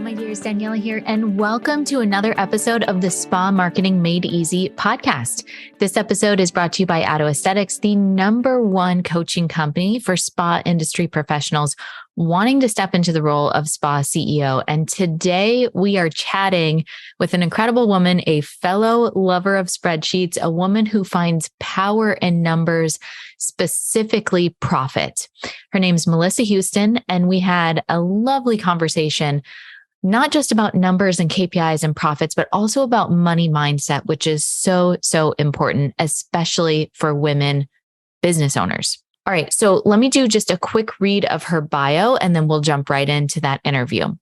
my dears, Daniela here, and welcome to another episode of the Spa Marketing Made Easy podcast. This episode is brought to you by Atto Aesthetics, the #1 coaching company for spa industry professionals wanting to step into the role of spa CEO. And today we are chatting with an incredible woman, a fellow lover of spreadsheets, a woman who finds power in numbers, specifically profit. Her name's Melissa Houston, and we had a lovely conversation, not just about numbers and KPIs and profits, but also about money mindset, which is so important, especially for women business owners. All right, so let me do just a quick read of her bio, and then we'll jump right into that interview.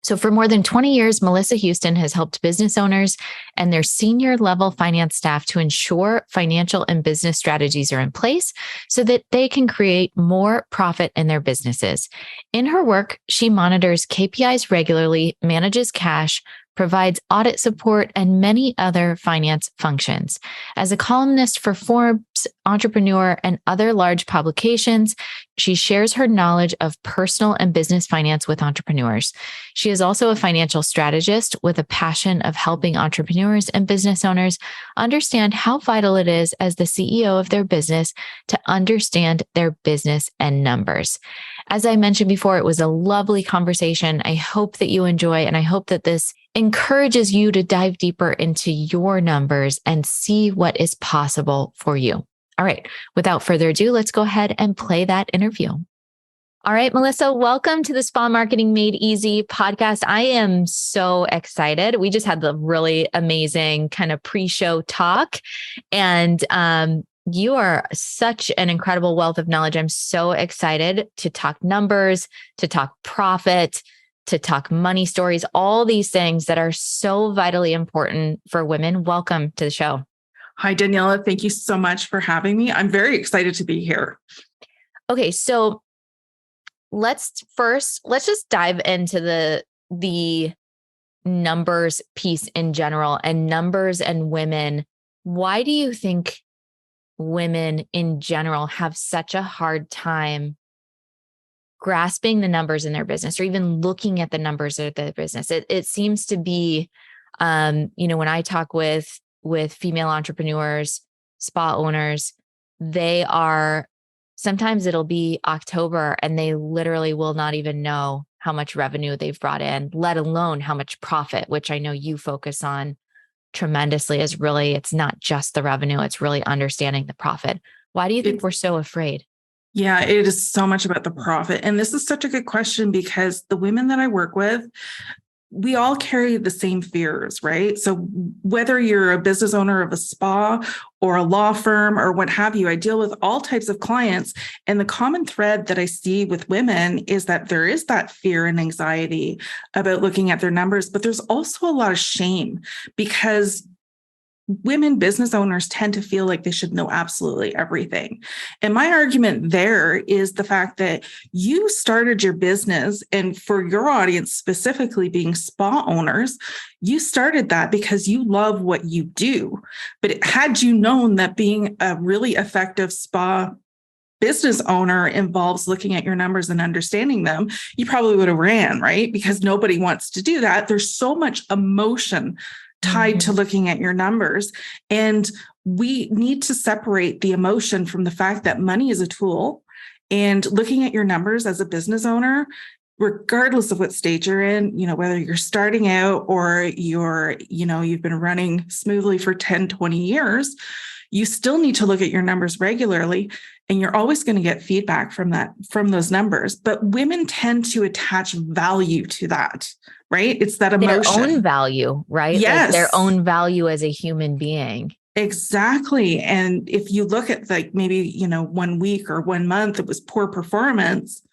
So for more than 20 years, Melissa Houston has helped business owners and their senior level finance staff to ensure financial and business strategies are in place so that they can create more profit in their businesses. In her work, she monitors KPIs regularly, manages cash, provides audit support, and many other finance functions. As a columnist for Forbes, Entrepreneur, and other large publications, she shares her knowledge of personal and business finance with entrepreneurs. She is also a financial strategist with a passion of helping entrepreneurs and business owners understand how vital it is as the CEO of their business to understand their business and numbers. As I mentioned before, it was a lovely conversation. I hope that you enjoy, and I hope that this encourages you to dive deeper into your numbers and see what is possible for you. All right, without further ado, let's go ahead and play that interview. All right, Melissa, welcome to the Spa Marketing Made Easy podcast. I am so excited. We just had the really amazing kind of pre-show talk, and you are such an incredible wealth of knowledge. I'm so excited to talk numbers, to talk profit, to talk money stories, all these things that are so vitally important for women. Welcome to the show. Hi, Daniela. Thank you so much for having me. I'm very excited to be here. Okay, so let's just dive into the numbers piece in general, and numbers and women. Why do you think women in general have such a hard time grasping the numbers in their business, or even looking at the numbers of their business? It seems to be, when I talk with female entrepreneurs, spa owners, sometimes it'll be October and they literally will not even know how much revenue they've brought in, let alone how much profit, which I know you focus on tremendously. It's not just the revenue, it's really understanding the profit. Why do you think we're so afraid? Yeah, it is so much about the profit. And this is such a good question because the women that I work with, we all carry the same fears, right? So whether you're a business owner of a spa or a law firm or what have you, I deal with all types of clients. And the common thread that I see with women is that there is that fear and anxiety about looking at their numbers, but there's also a lot of shame because women business owners tend to feel like they should know absolutely everything. And my argument there is the fact that you started your business, and for your audience specifically being spa owners, you started that because you love what you do. But had you known that being a really effective spa business owner involves looking at your numbers and understanding them, you probably would have ran, right? Because nobody wants to do that. There's so much emotion tied to looking at your numbers. And we need to separate the emotion from the fact that money is a tool, and looking at your numbers as a business owner, regardless of what stage you're in, whether you're starting out or you've been running smoothly for 10, 20 years, you still need to look at your numbers regularly, and you're always going to get feedback from those numbers. But women tend to attach value to that, right? It's that emotion. Their own value, right? Yes. Like their own value as a human being. Exactly. And if you look at maybe, 1 week or 1 month, it was poor performance,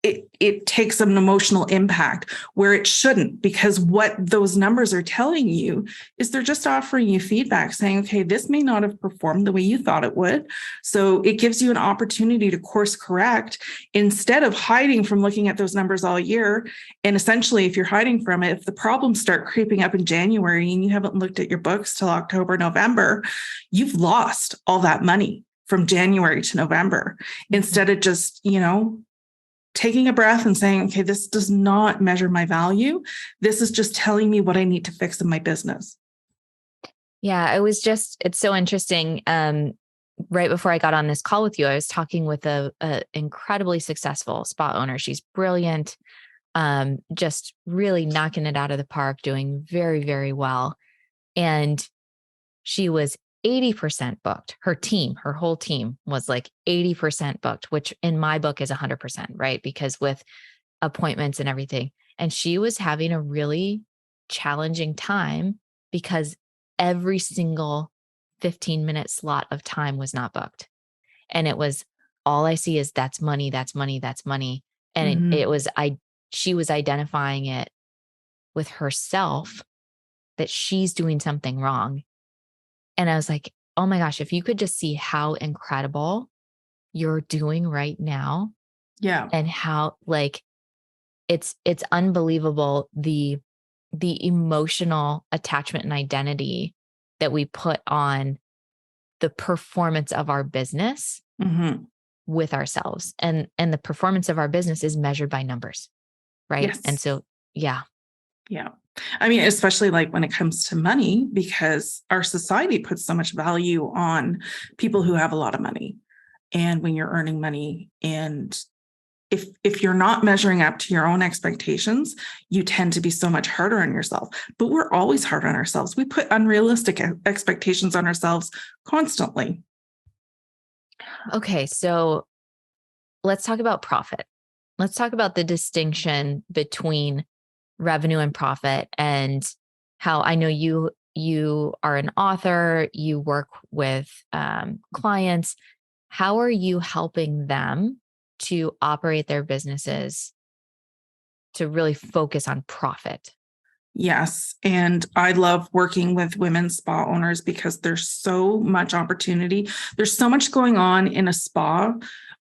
it takes an emotional impact where it shouldn't, because what those numbers are telling you is they're just offering you feedback saying, okay, this may not have performed the way you thought it would. So it gives you an opportunity to course correct instead of hiding from looking at those numbers all year. And essentially, if you're hiding from it, if the problems start creeping up in January and you haven't looked at your books till October, November, you've lost all that money from January to November instead of just, taking a breath and saying, okay, this does not measure my value. This is just telling me what I need to fix in my business. Yeah, it's so interesting. Right before I got on this call with you, I was talking with a incredibly successful spa owner. She's brilliant, just really knocking it out of the park, doing very, very well. And she was 80% booked. Her whole team was like 80% booked, which in my book is 100%, right? Because with appointments and everything. And she was having a really challenging time because every single 15-minute slot of time was not booked. And it was all I see is that's money, that's money, that's money. And she was identifying it with herself that she's doing something wrong. And I was like, oh my gosh, if you could just see how incredible you're doing right now. Yeah. And how like it's unbelievable the emotional attachment and identity that we put on the performance of our business with ourselves. And the performance of our business is measured by numbers. Right. Yes. And so, yeah. Yeah. I mean, especially like when it comes to money, because our society puts so much value on people who have a lot of money. And when you're earning money, and if you're not measuring up to your own expectations, you tend to be so much harder on yourself. But we're always hard on ourselves. We put unrealistic expectations on ourselves constantly. Okay. So let's talk about profit. Let's talk about the distinction between revenue and profit, and how I know you are an author, you work with clients. How are you helping them to operate their businesses to really focus on profit? Yes. And I love working with women spa owners because there's so much opportunity. There's so much going on in a spa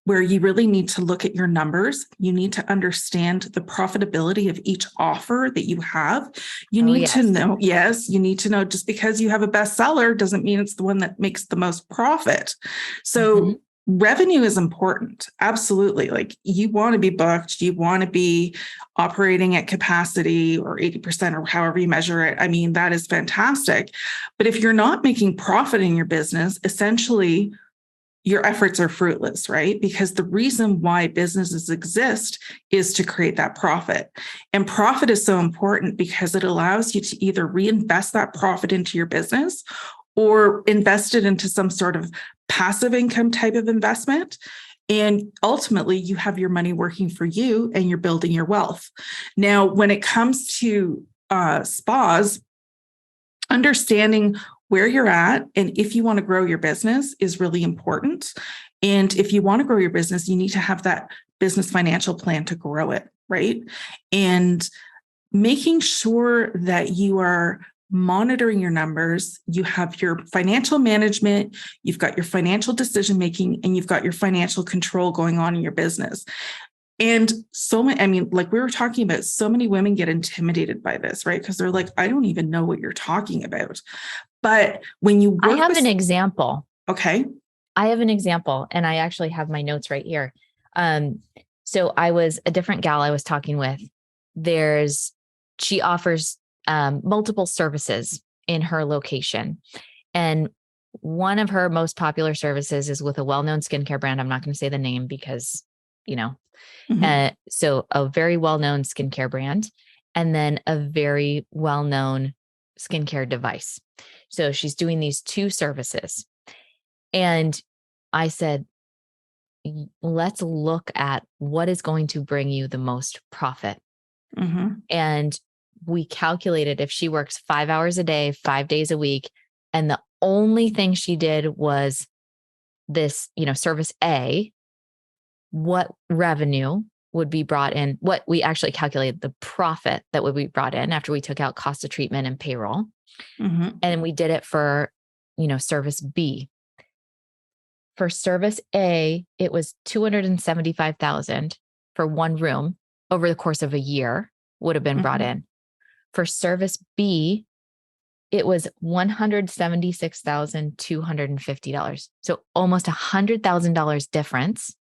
where you really need to look at your numbers. You need to understand the profitability of each offer that you have. You need to know, you need to know just because you have a bestseller doesn't mean it's the one that makes the most profit. So revenue is important. Absolutely. Like you want to be booked, you want to be operating at capacity or 80% or however you measure it. I mean, that is fantastic. But if you're not making profit in your business, essentially your efforts are fruitless, right? Because the reason why businesses exist is to create that profit. And profit is so important because it allows you to either reinvest that profit into your business or invest it into some sort of passive income type of investment. And ultimately, you have your money working for you and you're building your wealth. Now, when it comes to spas, understanding where you're at and if you want to grow your business is really important. And if you want to grow your business, you need to have that business financial plan to grow it, right? And making sure that you are monitoring your numbers, you have your financial management, you've got your financial decision making, and you've got your financial control going on in your business. And so many, I mean, like we were talking about, so many women get intimidated by this, right? Because they're like, I don't even know what you're talking about. But when you work, I have an example. Okay. I have an example, and I actually have my notes right here. So I was a different gal I was talking with. She offers multiple services in her location. And one of her most popular services is with a well-known skincare brand. I'm not going to say the name because, so a very well-known skincare brand, and then a very well-known skincare device. So she's doing these two services. And I said, let's look at what is going to bring you the most profit. And we calculated if she works 5 hours a day, 5 days a week, and the only thing she did was this, service A, what revenue would be brought in, what we actually calculated the profit that would be brought in after we took out cost of treatment and payroll. And we did it for, service B. For service A, it was $275,000 for one room over the course of a year would have been brought in. For service B, it was $176,250. So almost $100,000 difference.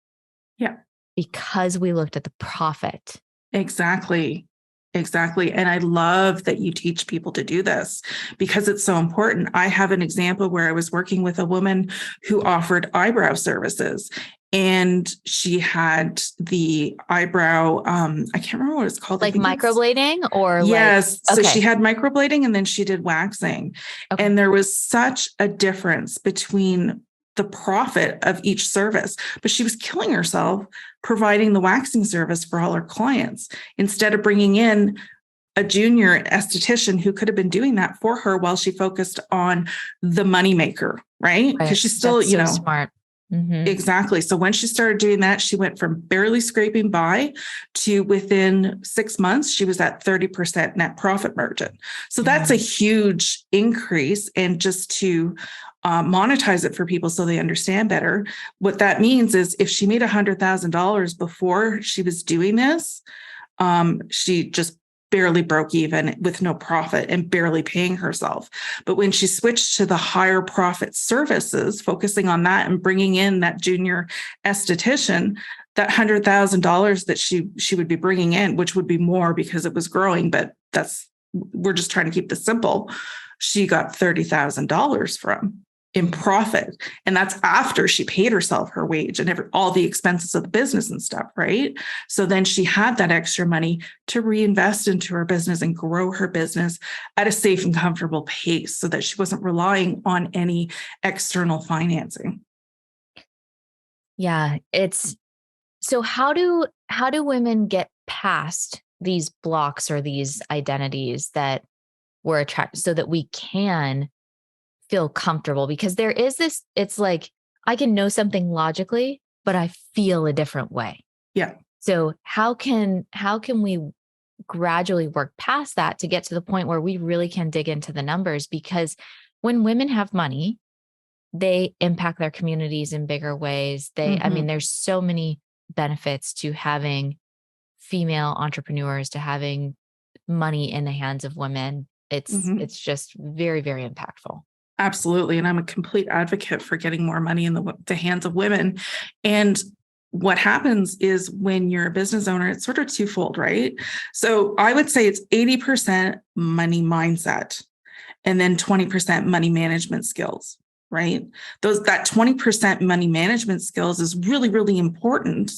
Yeah. because we looked at the profit. Exactly. Exactly. And I love that you teach people to do this because it's so important. I have an example where I was working with a woman who offered eyebrow services, and she had the eyebrow, I can't remember what it's called. Like microblading or yes. Like, So okay. she had microblading and then she did waxing. Okay. And there was such a difference between the profit of each service, but she was killing herself providing the waxing service for all her clients instead of bringing in a junior esthetician who could have been doing that for her while she focused on the moneymaker, right? Because she's still, That's so smart. Mm-hmm. Exactly. So when she started doing that, she went from barely scraping by to within 6 months, she was at 30% net profit margin. So that's a huge increase. And just to monetize it for people so they understand better, what that means is if she made $100,000 before she was doing this, she just barely broke even with no profit and barely paying herself. But when she switched to the higher profit services, focusing on that and bringing in that junior esthetician, that $100,000 that she would be bringing in, which would be more because it was growing, but we're just trying to keep this simple. She got $30,000 from in profit. And that's after she paid herself her wage and all the expenses of the business and stuff, right? So then she had that extra money to reinvest into her business and grow her business at a safe and comfortable pace so that she wasn't relying on any external financing. Yeah, so how do women get past these blocks or these identities that we're attracted so that we can feel comfortable? Because there is this, it's like, I can know something logically, but I feel a different way. Yeah. So how can we gradually work past that to get to the point where we really can dig into the numbers? Because when women have money, they impact their communities in bigger ways. I mean, there's so many benefits to having female entrepreneurs, to having money in the hands of women. It's just very, very impactful. Absolutely. And I'm a complete advocate for getting more money in the hands of women. And what happens is when you're a business owner, it's sort of twofold, right? So I would say it's 80% money mindset and then 20% money management skills, right? That 20% money management skills is really, really important,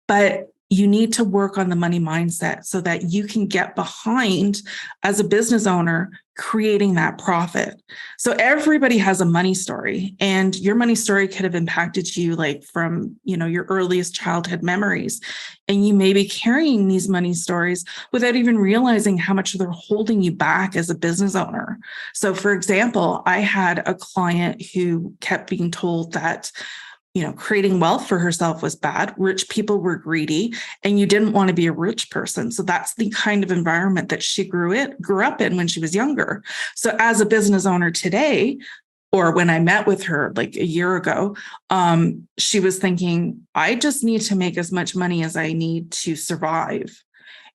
but you need to work on the money mindset so that you can get behind, as a business owner, creating that profit. So everybody has a money story, and your money story could have impacted you like from, your earliest childhood memories. And you may be carrying these money stories without even realizing how much they're holding you back as a business owner. So for example, I had a client who kept being told that creating wealth for herself was bad. Rich people were greedy, and you didn't want to be a rich person. So that's the kind of environment that she grew up in when she was younger. So as a business owner today, or when I met with her like a year ago, she was thinking, I just need to make as much money as I need to survive.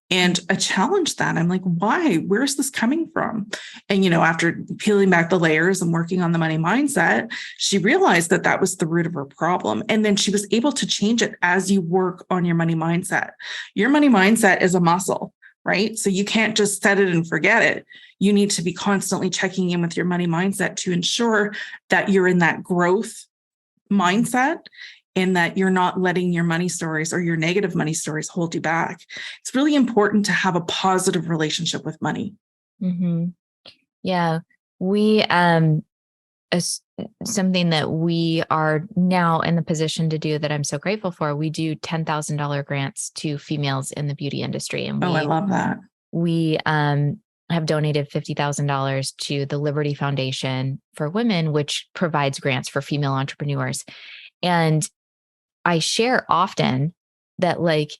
And I challenged that. I'm like, why? Where's this coming from? And, after peeling back the layers and working on the money mindset, she realized that that was the root of her problem. And then she was able to change it as you work on your money mindset. Your money mindset is a muscle, right? So you can't just set it and forget it. You need to be constantly checking in with your money mindset to ensure that you're in that growth mindset, and that you're not letting your money stories or your negative money stories hold you back. It's really important to have a positive relationship with money. Mm-hmm. Yeah. We, something that we are now in the position to do that I'm so grateful for, we do $10,000 grants to females in the beauty industry. And I love that. We have donated $50,000 to the Liberty Foundation for Women, which provides grants for female entrepreneurs. And I share often that, like,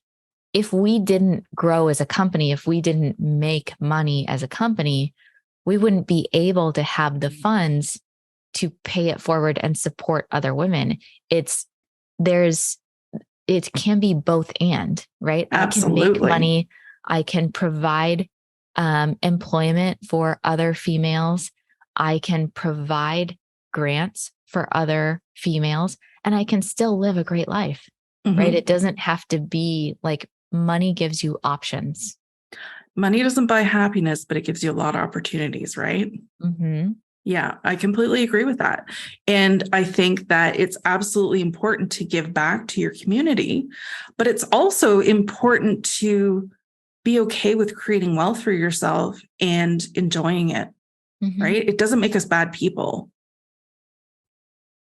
if we didn't grow as a company, if we didn't make money as a company, we wouldn't be able to have the funds to pay it forward and support other women. It can be both and, right? Absolutely. I can make money. I can provide employment for other females. I can provide grants for other females, and I can still live a great life. right? Mhm. It doesn't have to be like money gives you options. Money doesn't buy happiness, but it gives you a lot of opportunities, right? Mm-hmm. Yeah, I completely agree with that. And I think that it's absolutely important to give back to your community, but it's also important to be okay with creating wealth for yourself and enjoying it, Mm-hmm. right? It doesn't make us bad people.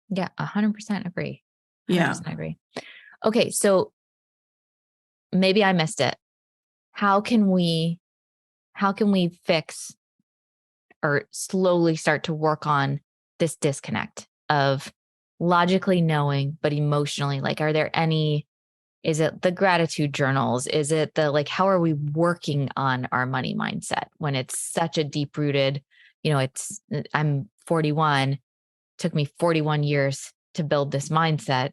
Yeah, 100% agree. Yeah. 100% agree. Okay, so maybe I missed it. How can we fix or slowly start to work on this disconnect of logically knowing but emotionally, like, are there any, is it the gratitude journals, is it the, like, how are we working on our money mindset when it's such a deep rooted, it's, I'm 41, took me 41 years to build this mindset.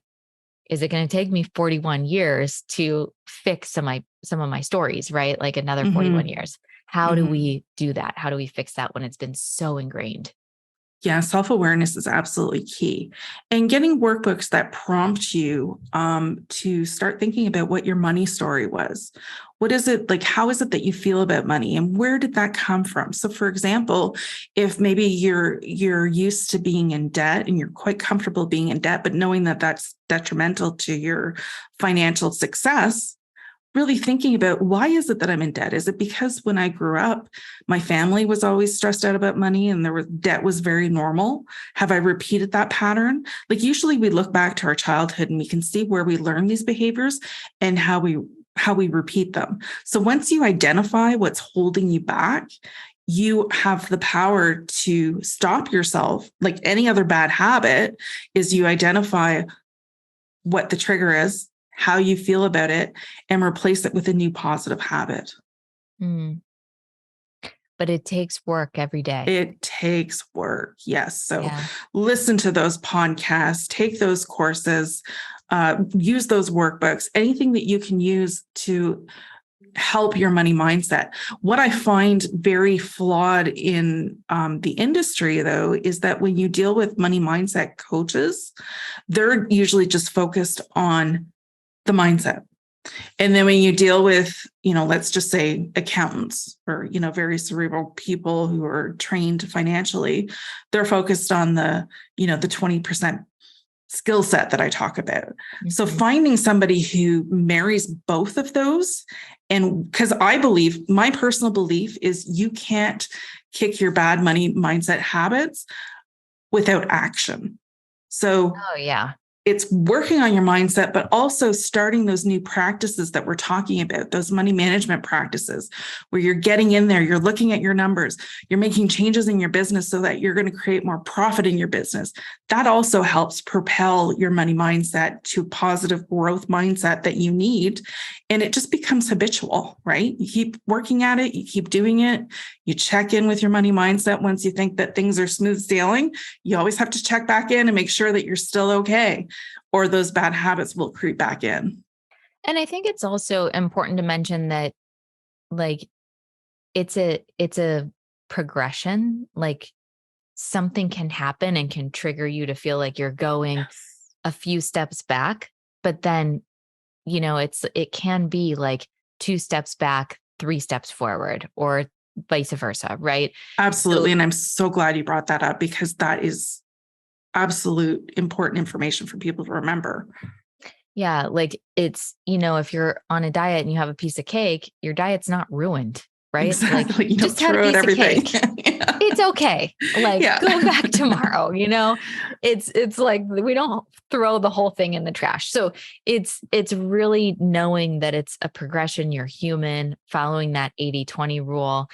Is it going to take me 41 years to fix some of my stories, right? Like another 41 Hmm. years. How do Hmm. we do that? How do we fix that when it's been so ingrained? Yeah, self-awareness is absolutely key. And getting workbooks that prompt you to start thinking about what your money story was. What is it like? How is it that you feel about money, and where did that come from? So, for example, if maybe you're used to being in debt and you're quite comfortable being in debt, but knowing that that's detrimental to your financial success, really thinking about, why is it that I'm in debt? Is it because when I grew up, my family was always stressed out about money and debt was very normal? Have I repeated that pattern? Like, usually we look back to our childhood and we can see where we learn these behaviors and how we repeat them. So once you identify what's holding you back, you have the power to stop yourself. Like any other bad habit, is you identify what the trigger is, how you feel about it, and replace it with a new positive habit. Mm, but it takes work every day. It takes work. Yes. So Yeah. listen to those podcasts, take those courses, use those workbooks, anything that you can use to help your money mindset. What I find very flawed in the industry, though, is that when you deal with money mindset coaches, they're usually just focused on the mindset. And then when you deal with, let's just say accountants or, very cerebral people who are trained financially, they're focused on the 20% skill set that I talk about. So Mm-hmm. finding somebody who marries both of those, and because I believe, my personal belief is, you can't kick your bad money mindset habits without action. So Oh, yeah. it's working on your mindset, but also starting those new practices that we're talking about, those money management practices where you're getting in there, you're looking at your numbers, you're making changes in your business so that you're going to create more profit in your business. That also helps propel your money mindset to a positive growth mindset that you need. And it just becomes habitual, right? You keep working at it, you keep doing it, you check in with your money mindset. Once you think that things are smooth sailing, you always have to check back in and make sure that you're still okay, or those bad habits will creep back in. And I think it's also important to mention that, like, it's a progression. Like, something can happen and can trigger you to feel like you're going Yes. a few steps back, but then, it can be like two steps back, three steps forward, or vice versa, right? So Absolutely. And I'm so glad you brought that up, because that is absolute important information for people to remember. yeah, like, it's, if you're on a diet and you have a piece of cake, your diet's not ruined, right? Like, Exactly. You you don't just had a throw out piece of everything. cake. Yeah. It's okay. Like, Yeah. go back tomorrow, it's like we don't throw the whole thing in the trash. So it's really knowing that it's a progression. You're human, following that 80-20 rule.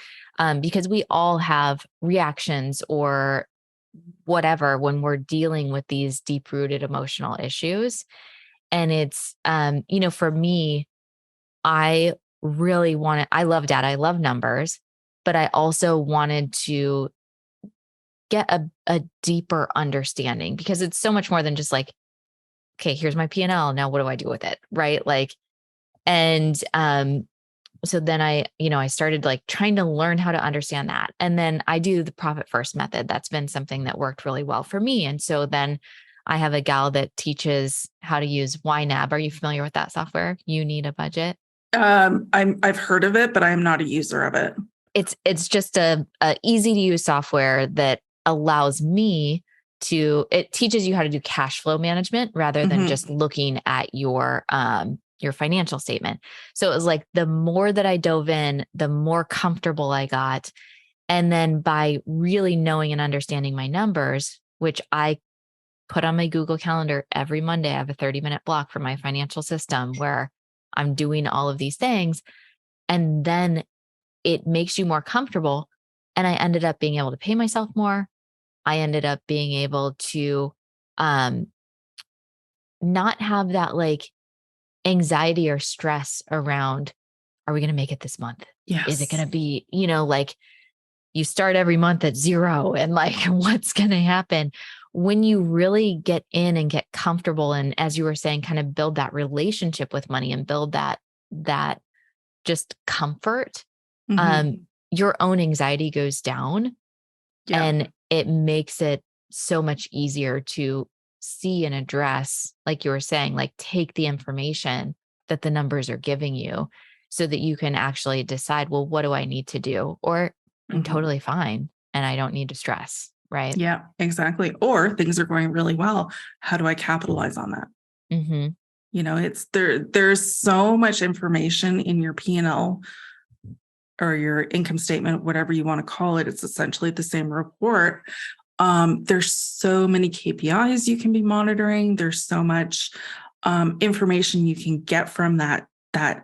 Because we all have reactions or whatever when we're dealing with these deep rooted emotional issues. And it's, for me, I really wanted, I love data, I love numbers, but I also wanted to get a deeper understanding, because it's so much more than just like, okay, here's my P&L. Now what do I do with it? Right. Like, and so then I started like trying to learn how to understand that. And then I do the profit first method. That's been something that worked really well for me. And so then I have a gal that teaches how to use YNAB. Are you familiar with that software? You Need a Budget. I've heard of it, but I am not a user of it. It's just a easy to use software that allows me to, it teaches you how to do cash flow management rather than just looking at your financial statement. So it was like the more that I dove in, the more comfortable I got. And then by really knowing and understanding my numbers, which I put on my Google Calendar every Monday, I have a 30-minute block for my financial system where I'm doing all of these things. And then it makes you more comfortable. And I ended up being able to pay myself more. I ended up being able to not have that like anxiety or stress around, are we going to make it this month? Yes. Is it going to be, like you start every month at zero and like, what's going to happen? When you really get in and get comfortable, and as you were saying, kind of build that relationship with money and build that just comfort, your own anxiety goes down, and it makes it so much easier to see and address, like you were saying, like take the information that the numbers are giving you so that you can actually decide, well, what do I need to do? Or I'm totally fine and I don't need to stress, right? Yeah, exactly. Or things are going really well. How do I capitalize on that? It's there's so much information in your P&L or your income statement, whatever you want to call it. It's essentially the same report. There's so many KPIs you can be monitoring. There's so much information you can get from that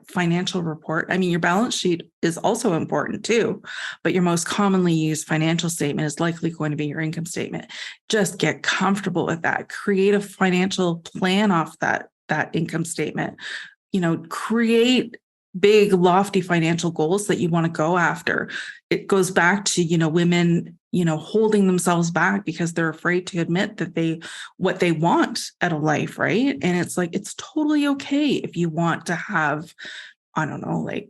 financial report. I mean, your balance sheet is also important too, but your most commonly used financial statement is likely going to be your income statement. Just get comfortable with that. Create a financial plan off that income statement. Create big, lofty financial goals that you want to go after. It goes back to, women, holding themselves back because they're afraid to admit that what they want out of life, right? And it's like, it's totally okay if you want to have, I don't know, like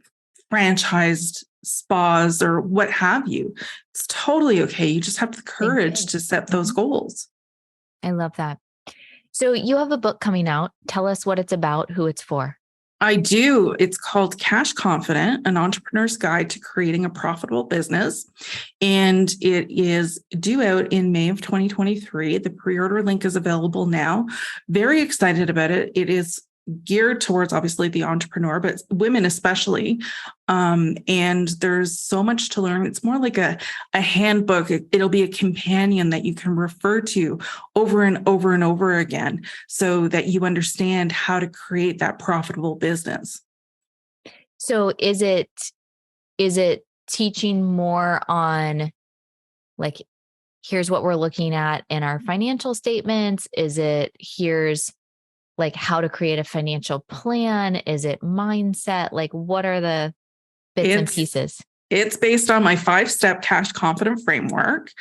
franchised spas or what have you. It's totally okay. You just have the courage to set those goals. I love that. So you have a book coming out. Tell us what it's about, who it's for. I do. It's called Cash Confident, an entrepreneur's guide to creating a profitable business. And it is due out in May of 2023. The pre-order link is available now. Very excited about it. It is geared towards obviously the entrepreneur, but women especially. And there's so much to learn. It's more like a handbook. It'll be a companion that you can refer to over and over and over again so that you understand how to create that profitable business. So is it teaching more on like, here's what we're looking at in our financial statements? Is it here's like how to create a financial plan? Is it mindset? Like what are the bits and pieces? It's based on my 5-step cash confident framework.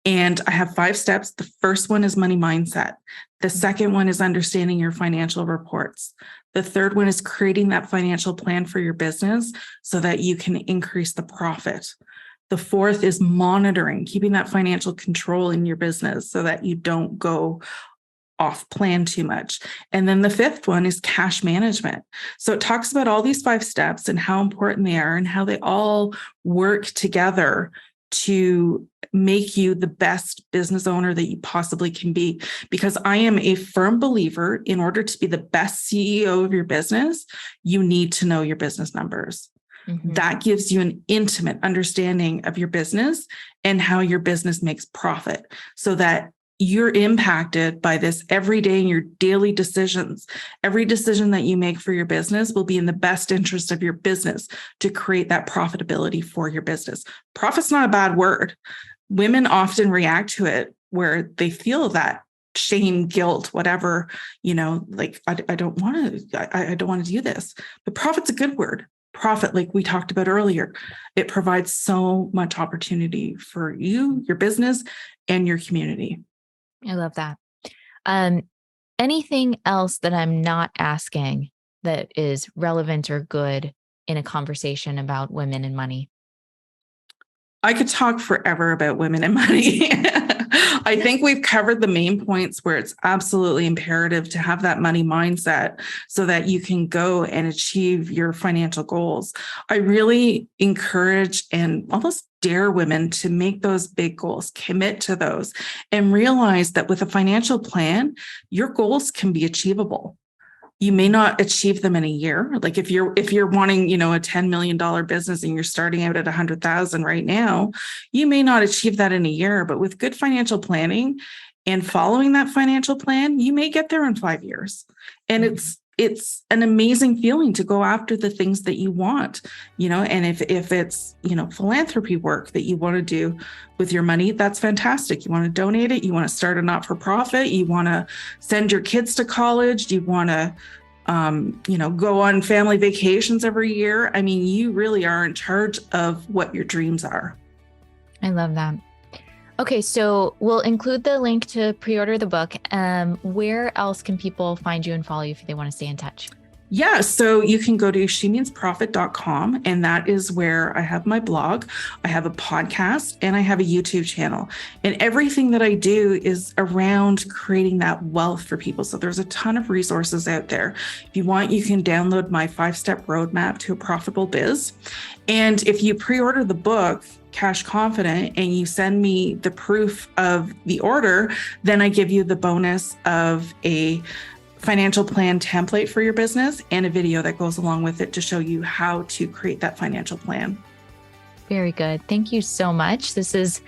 And I have 5 steps. The first one is money mindset. The second one is understanding your financial reports. The third one is creating that financial plan for your business so that you can increase the profit. The fourth is monitoring, keeping that financial control in your business so that you don't go off plan too much. And then the fifth one is cash management. So it talks about all these 5 steps and how important they are and how they all work together to make you the best business owner that you possibly can be. Because I am a firm believer, in order to be the best CEO of your business, you need to know your business numbers. That gives you an intimate understanding of your business and how your business makes profit so that you're impacted by this every day in your daily decisions. Every decision that you make for your business will be in the best interest of your business to create that profitability for your business. Profit's not a bad word. Women often react to it where they feel that shame, guilt, whatever, like I don't want to do this. But profit's a good word. Profit, like we talked about earlier, it provides so much opportunity for you, your business, and your community. I love that. Anything else that I'm not asking that is relevant or good in a conversation about women and money? I could talk forever about women and money. I think we've covered the main points where it's absolutely imperative to have that money mindset so that you can go and achieve your financial goals. I really encourage and almost dare women to make those big goals, commit to those, and realize that with a financial plan, your goals can be achievable. You may not achieve them in a year. Like if you're wanting, a $10 million business and you're starting out at 100,000 right now, you may not achieve that in a year, but with good financial planning and following that financial plan, you may get there in 5 years. And it's an amazing feeling to go after the things that you want, and if it's, philanthropy work that you want to do with your money, that's fantastic. You want to donate it. You want to start a not-for-profit. You want to send your kids to college. You want to, go on family vacations every year. I mean, you really are in charge of what your dreams are. I love that. Okay, so we'll include the link to pre-order the book. Where else can people find you and follow you if they want to stay in touch? Yeah, so you can go to shemeansprofit.com, and that is where I have my blog, I have a podcast, and I have a YouTube channel. And everything that I do is around creating that wealth for people. So there's a ton of resources out there. If you want, you can download my 5-step roadmap to a profitable biz. And if you pre-order the book, Cash Confident, and you send me the proof of the order, then I give you the bonus of a financial plan template for your business and a video that goes along with it to show you how to create that financial plan. Very good. Thank you so much. This is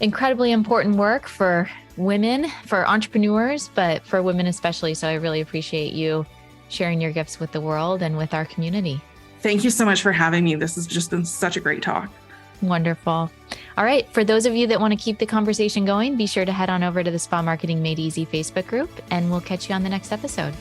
incredibly important work for women, for entrepreneurs, but for women especially. So I really appreciate you sharing your gifts with the world and with our community. Thank you so much for having me. This has just been such a great talk. Wonderful. All right. For those of you that want to keep the conversation going, be sure to head on over to the Spa Marketing Made Easy Facebook group, and we'll catch you on the next episode.